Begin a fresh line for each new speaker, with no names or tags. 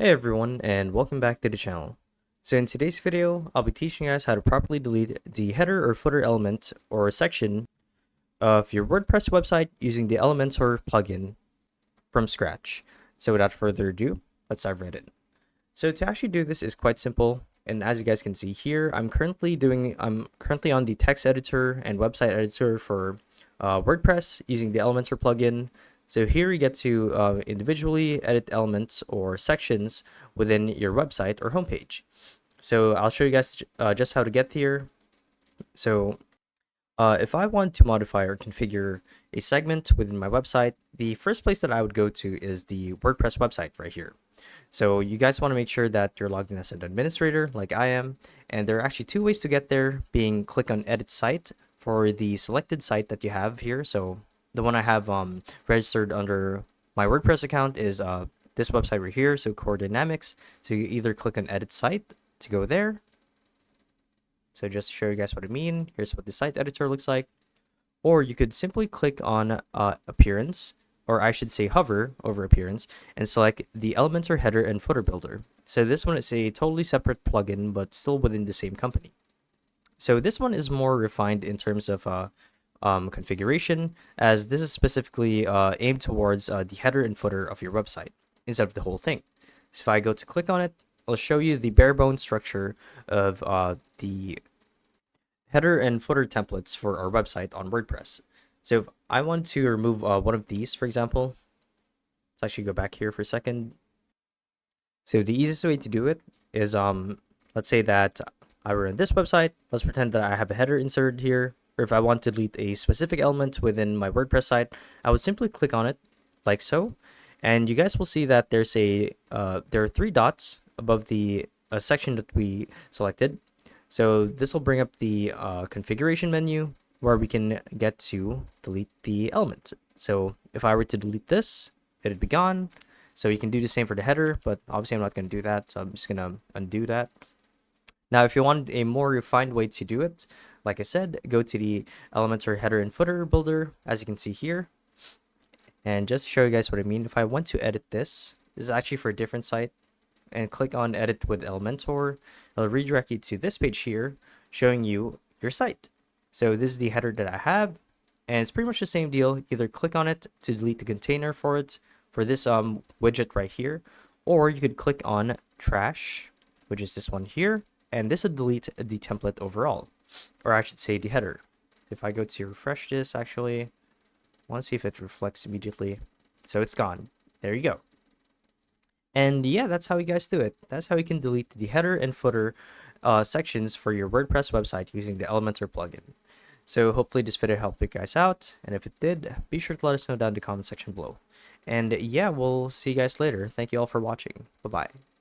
Hey everyone, and welcome back to the channel. So in today's video, I'll be teaching you guys how to properly delete the header or footer element or section of your WordPress website using the Elementor plugin from scratch. So without further ado, let's dive right in. So to actually do this is quite simple, and as you guys can see here, I'm currently on the text editor and website editor for WordPress using the Elementor plugin. So here you get to individually edit elements or sections within your website or homepage. So I'll show you guys just how to get here. So if I want to modify or configure a segment within my website, the first place that I would go to is the WordPress website right here. So you guys want to make sure that you're logged in as an administrator like I am. And there are actually two ways to get there, being click on edit site for the selected site that you have here. So the one I have registered under my WordPress account is this website right here, so Core Dynamics. So you either click on edit site to go there. So just to show you guys what I mean, here's what the site editor looks like. Or you could simply click on appearance, or I should say hover over appearance, and select the Elementor header and footer builder. So this one is a totally separate plugin, but still within the same company. So this one is more refined in terms of configuration, as this is specifically aimed towards the header and footer of your website instead of the whole thing. So if I go to click on it, I'll show you the bare bones structure of the header and footer templates for our website on WordPress. So if I want to remove one of these, for example, let's actually go back here for a second. So the easiest way to do it is, let's say that I were in this website. Let's pretend that I have a header inserted here. Or if I want to delete a specific element within my WordPress site, I would simply click on it like so. And you guys will see that there are three dots above the section that we selected. So this will bring up the configuration menu where we can get to delete the element. So if I were to delete this, it'd be gone. So you can do the same for the header, but obviously I'm not going to do that. So I'm just going to undo that. Now, if you want a more refined way to do it, like I said, go to the Elementor header and footer builder, as you can see here. And just to show you guys what I mean, if I want to edit this is actually for a different site, and click on edit with Elementor, it'll redirect you to this page here, showing you your site. So this is the header that I have, and it's pretty much the same deal. Either click on it to delete the container for it, for this widget right here, or you could click on trash, which is this one here, and this would delete the template overall, or I should say the header. If I go to refresh this, actually, I want to see if it reflects immediately. So it's gone. There you go. And yeah, that's how you guys do it. That's how you can delete the header and footer sections for your WordPress website using the Elementor plugin. So hopefully this video helped you guys out, and if it did, be sure to let us know down in the comment section below. And yeah, we'll see you guys later. Thank you all for watching. Bye-bye.